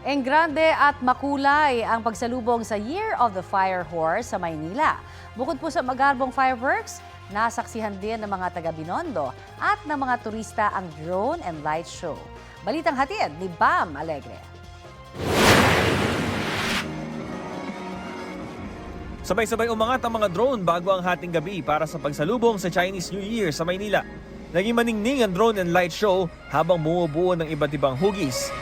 Enggrande at makulay ang pagsalubong sa Year of the Fire Horse sa Maynila. Bukod po sa magarbong fireworks, nasaksihan din ng mga taga Binondo at ng mga turista ang drone and light show. Balitang hatid ni Bam Alegre. Sabay-sabay umangat ang mga drone bago ang hating gabi para sa pagsalubong sa Chinese New Year sa Maynila. Naging maningning ang drone and light show habang bumubuo ng iba't ibang hugis.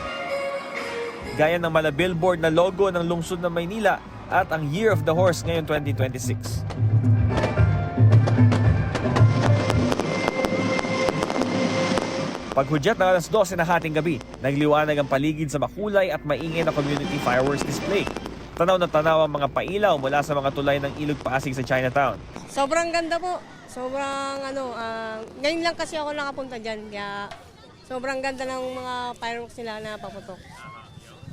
Gaya ng mala billboard na logo ng lungsod ng Maynila at ang Year of the Horse ngayon 2026. Paghudyat ng alas 12 na hating gabi, nagliwanag ang paligid sa makulay at maingay na community fireworks display. Tanaw na tanaw ang mga pailaw mula sa mga tulay ng Ilog Pasig sa Chinatown. Sobrang ganda po. Sobrang ngayon lang kasi ako nakapunta dyan. Kaya sobrang ganda ng mga fireworks nila na paputok.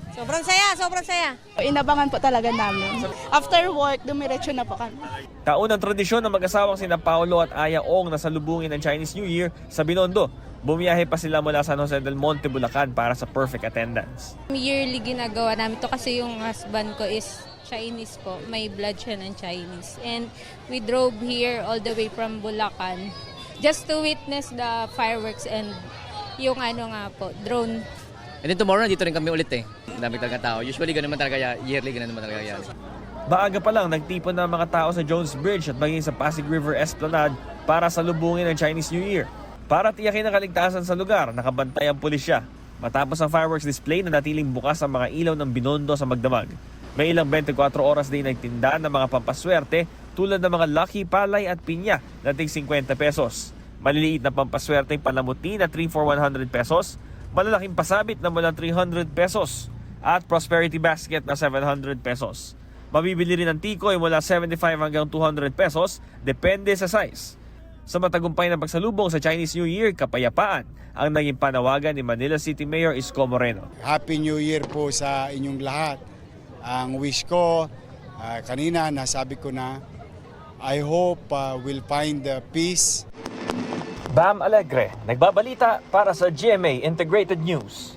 Sobrang saya, sobrang saya. Inabangan po talaga namin. After work, dumiretso na po kami. Taon ang tradisyon ng mag-asawang sina Paolo at Aya Ong na salubungin ng Chinese New Year sa Binondo. Bumiyahe pa sila mula San Jose del Monte, Bulacan para sa perfect attendance. Yearly ginagawa namin to kasi yung husband ko is Chinese po. May blood siya ng Chinese. And we drove here all the way from Bulacan just to witness the fireworks and yung drone. And then tomorrow, dito rin kami ulit eh. Ang dami talaga tao. Usually, ganun naman talaga, yearly, ganun naman talaga yan. Maaga pa lang, nagtipon na ang mga tao sa Jones Bridge at maging sa Pasig River Esplanade para salubungin ang Chinese New Year. Para tiyakin ang kaligtasan sa lugar, nakabantay ang pulisya. Matapos ang fireworks display, nanatiling bukas ang mga ilaw ng Binondo sa magdamag. May ilang 24 oras din nagtinda ng mga pampaswerte tulad ng mga lucky, palay at pinya na tig 50 pesos. Maliliit na pampaswerte palamuti na 3 for 100 pesos, malalaking pasabit na mula 300 pesos at prosperity basket na 700 pesos. Mabibili rin ang tikoy mula 75 hanggang 200 pesos, depende sa size. Sa matagumpay na pagsalubong sa Chinese New Year, kapayapaan ang naging panawagan ni Manila City Mayor Isko Moreno. Happy New Year po sa inyong lahat. Ang wish ko, kanina nasabi ko na, I hope we'll find peace. Bam Alegre, nagbabalita para sa GMA Integrated News.